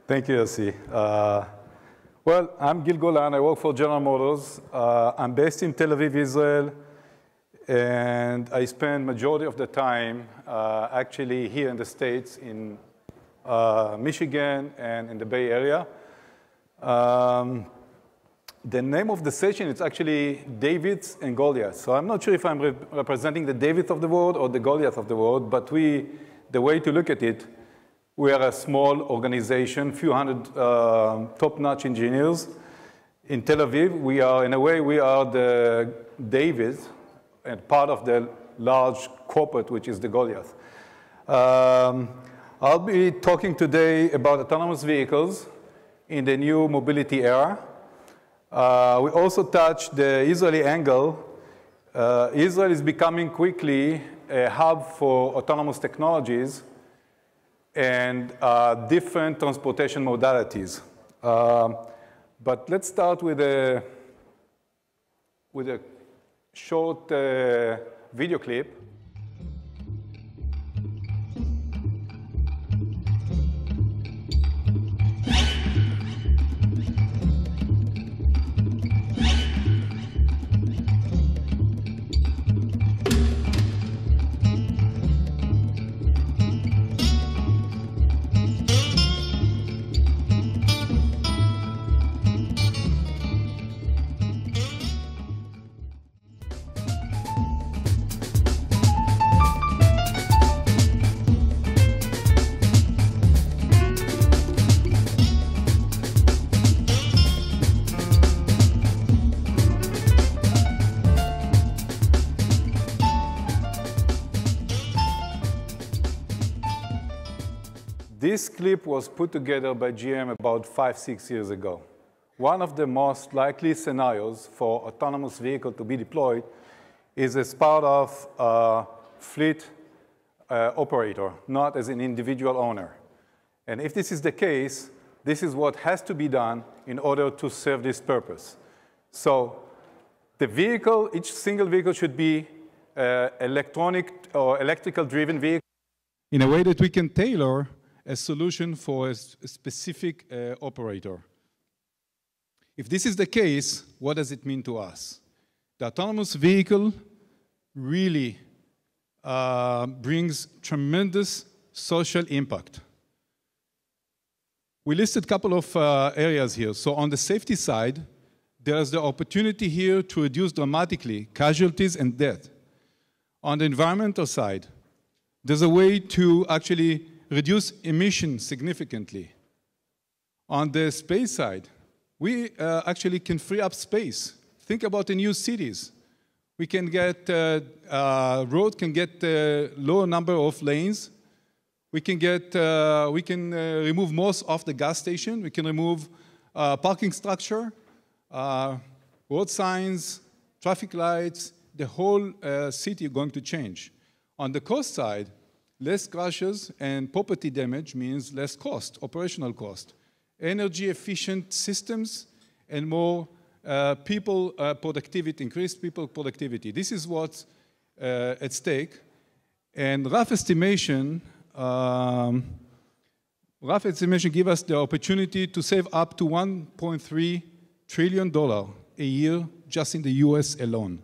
Thank you, Yossi. Well, I'm Gil Golan. I work for General Motors. I'm based in Tel Aviv, Israel, and I spend majority of the time actually here in the States, in Michigan and in the Bay Area. The name of the session is actually Davids and Goliaths. So I'm not sure if I'm representing the Davids of the world or the Goliaths of the world, but the way to look at it, we are a small organization, few hundred top-notch engineers. In Tel Aviv, in a way, we are the Davids and part of the large corporate, which is the Goliath. I'll be talking today about autonomous vehicles in the new mobility era. We also touch the Israeli angle. Israel is becoming quickly a hub for autonomous technologies and different transportation modalities. But let's start with a short video clip. This clip was put together by GM about 5-6 years ago. One of the most likely scenarios for autonomous vehicle to be deployed is as part of a fleet operator, not as an individual owner. And if this is the case, this is what has to be done in order to serve this purpose. So the vehicle, each single vehicle should be electronic or electrical driven vehicle in a way that we can tailor a solution for a specific operator. If this is the case, what does it mean to us? The autonomous vehicle really brings tremendous social impact. We listed a couple of areas here. So on the safety side, there's the opportunity here to reduce dramatically casualties and death. On the environmental side, there's a way to actually reduce emissions significantly. On the space side, we actually can free up space. Think about the new cities. We can get, road can get a lower number of lanes. We can remove most of the gas station. We can remove parking structure, road signs, traffic lights. The whole city is going to change. On the cost side, less crashes and property damage means less cost, operational cost. Energy efficient systems and more people productivity, increased people productivity. This is what's at stake. And rough estimation give us the opportunity to save up to $1.3 trillion a year just in the US alone.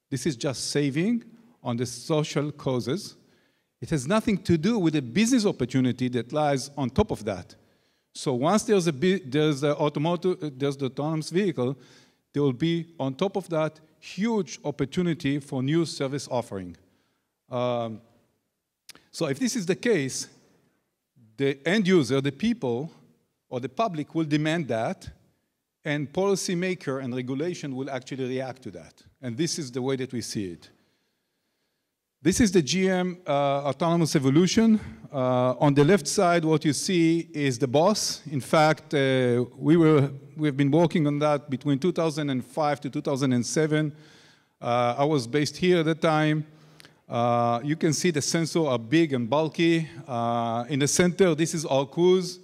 This is just saving on the social causes. It has nothing to do with the business opportunity that lies on top of that. So once there's the autonomous vehicle, there will be, on top of that, huge opportunity for new service offering. So if this is the case, the end user, the people, or the public will demand that, and policymaker and regulation will actually react to that. And this is the way that we see it. This is the GM autonomous evolution. On the left side, what you see is the boss. In fact, we've been working on that between 2005 to 2007. I was based here at the time. You can see the sensors are big and bulky. In the center, this is our cruise.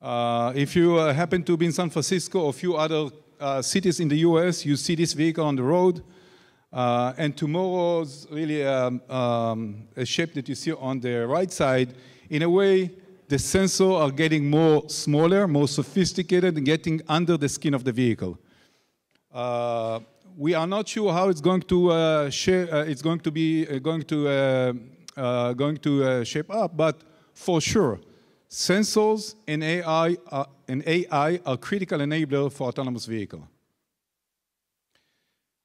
If you happen to be in San Francisco or a few other cities in the US, you see this vehicle on the road. And tomorrow's really a shape that you see on the right side, in a way, the sensors are getting more smaller, more sophisticated, and getting under the skin of the vehicle. We are not sure how it's going to shape up, but for sure, sensors and AI are critical enabler for autonomous vehicle.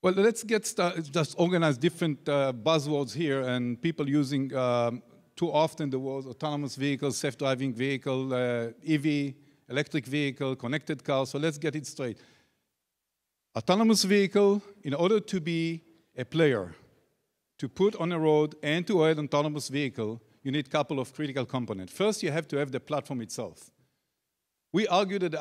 Well, let's get started. Just organize different buzzwords here, and people using too often the words autonomous vehicle, self-driving vehicle, EV, electric vehicle, connected car. So let's get it straight. Autonomous vehicle, in order to be a player, to put on a road and to ride an autonomous vehicle, you need a couple of critical components. First, you have to have the platform itself. We argue that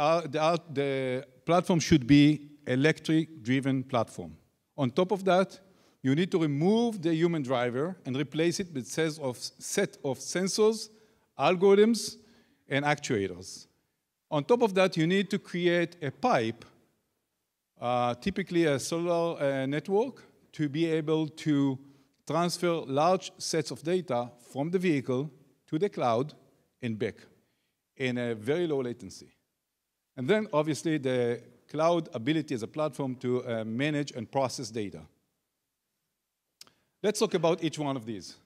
the platform should be electric-driven platform. On top of that, you need to remove the human driver and replace it with a set of sensors, algorithms, and actuators. On top of that, you need to create a pipe, typically a cellular network, to be able to transfer large sets of data from the vehicle to the cloud and back in a very low latency. And then, obviously, the cloud ability as a platform to manage and process data. Let's talk about each one of these.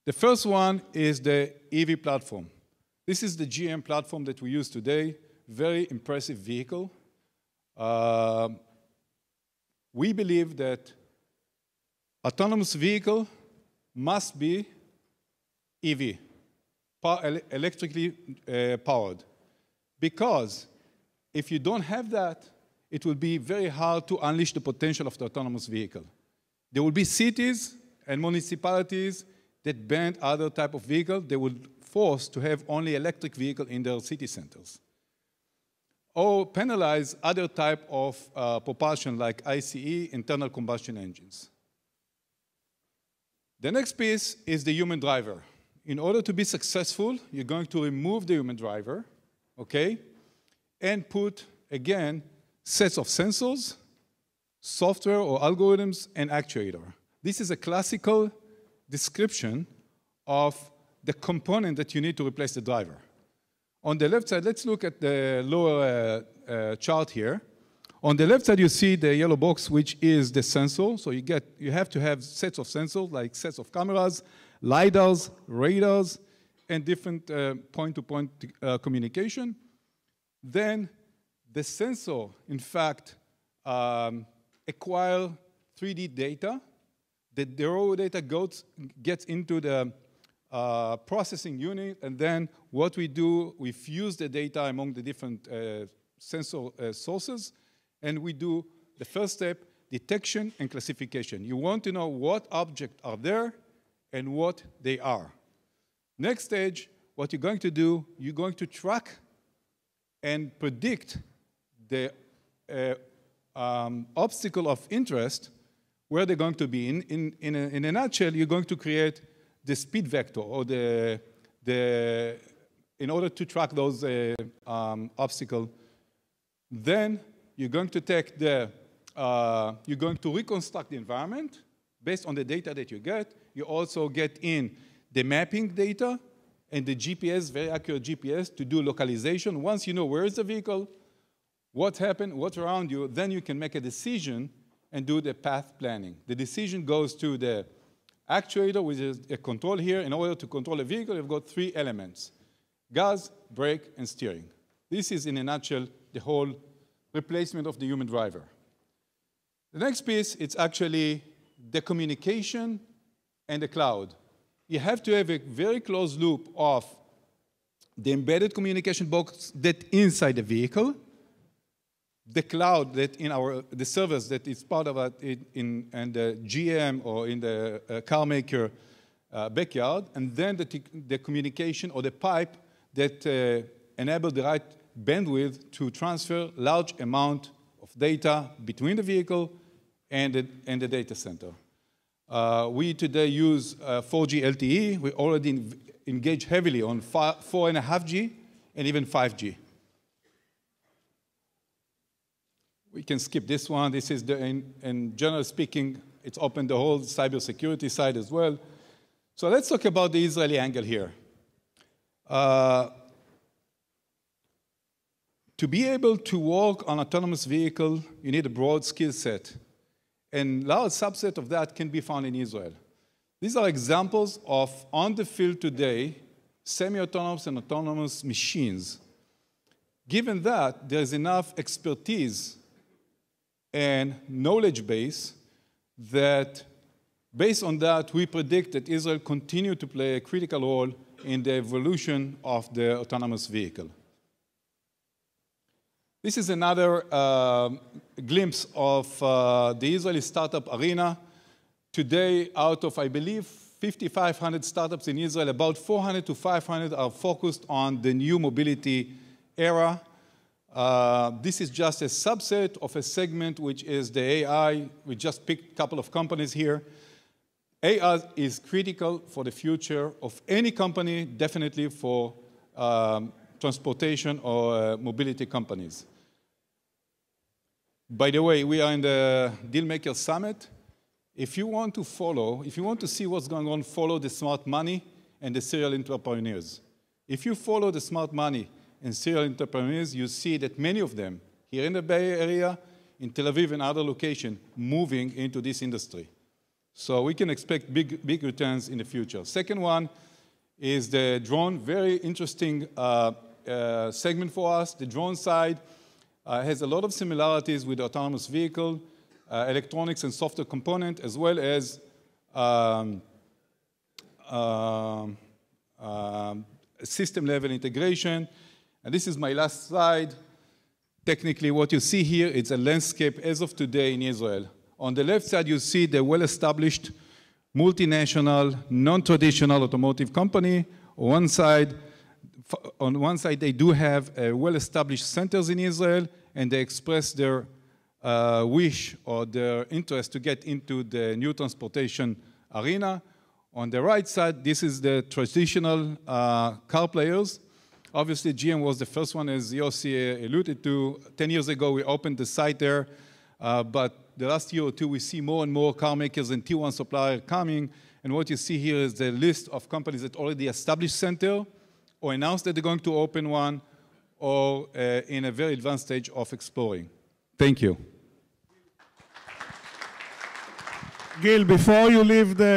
The first one is the EV platform. This is the GM platform that we use today. Very impressive vehicle. We believe that autonomous vehicle must be EV, electrically powered. Because if you don't have that, it will be very hard to unleash the potential of the autonomous vehicle. There will be cities and municipalities that ban other type of vehicle. They will force to have only electric vehicle in their city centers. Or penalize other type of propulsion like ICE, internal combustion engines. The next piece is the human driver. In order to be successful, you're going to remove the human driver, okay? And put, again, sets of sensors, software or algorithms, and actuator. This is a classical description of the component that you need to replace the driver. On the left side, let's look at the lower chart here. On the left side, you see the yellow box, which is the sensor. So you have to have sets of sensors, like sets of cameras, LiDARs, radars, and different point-to-point communication. Then the sensor, in fact, acquire 3D data. The raw data gets into the processing unit, and then what we do, we fuse the data among the different sensor sources, and we do the first step, detection and classification. You want to know what objects are there and what they are. Next stage, what you're going to do, you're going to track and predict the obstacle of interest, where they're going to be. In a nutshell, you're going to create the speed vector, or in order to track those obstacles. Then you're going to take you're going to reconstruct the environment based on the data that you get. You also get in the mapping data and the GPS, very accurate GPS, to do localization. Once you know where is the vehicle, what happened, what's around you, then you can make a decision and do the path planning. The decision goes to the actuator, which is a control here. In order to control a vehicle, you've got 3 elements: gas, brake, and steering. This is, in a nutshell, the whole replacement of the human driver. The next piece, it's actually the communication and the cloud. You have to have a very close loop of the embedded communication box that inside the vehicle, the cloud that the servers that is part of it in the GM or in the car maker backyard, and then the communication or the pipe that enable the right bandwidth to transfer large amount of data between the vehicle and the data center. We today use 4G LTE. We already engage heavily on 4.5G and even 5G. We can skip this one. This is, in general speaking, it's opened the whole cybersecurity side as well. So let's talk about the Israeli angle here. To be able to work on autonomous vehicle, you need a broad skill set. And a large subset of that can be found in Israel. These are examples of, on the field today, semi-autonomous and autonomous machines. Given that, there is enough expertise and knowledge base that, based on that, we predict that Israel continue to play a critical role in the evolution of the autonomous vehicle. This is another glimpse of the Israeli startup arena. Today, out of, I believe, 5,500 startups in Israel, about 400 to 500 are focused on the new mobility era. This is just a subset of a segment, which is the AI. We just picked a couple of companies here. AI is critical for the future of any company, definitely for transportation or mobility companies. By the way, we are in the Dealmakers Summit. If you want to see what's going on, follow the smart money and the serial entrepreneurs. If you follow the smart money and serial entrepreneurs, you see that many of them, here in the Bay Area, in Tel Aviv and other locations, moving into this industry. So we can expect big returns in the future. Second one is the drone, very interesting segment for us. The drone side has a lot of similarities with the autonomous vehicle, electronics and software component, as well as system-level integration. And this is my last slide. Technically, what you see here is a landscape as of today in Israel. On the left side, you see the well-established multinational, non-traditional automotive company. On one side, they do have well-established centers in Israel, and they express their wish or their interest to get into the new transportation arena. On the right side, this is the traditional car players. Obviously, GM was the first one, as Yossi alluded to. 10 years ago, we opened the site there. But the last year or two, we see more and more car makers and Tier 1 suppliers coming. And what you see here is the list of companies that already established center or announced that they're going to open one or in a very advanced stage of exploring. Thank you. Gil, before you leave the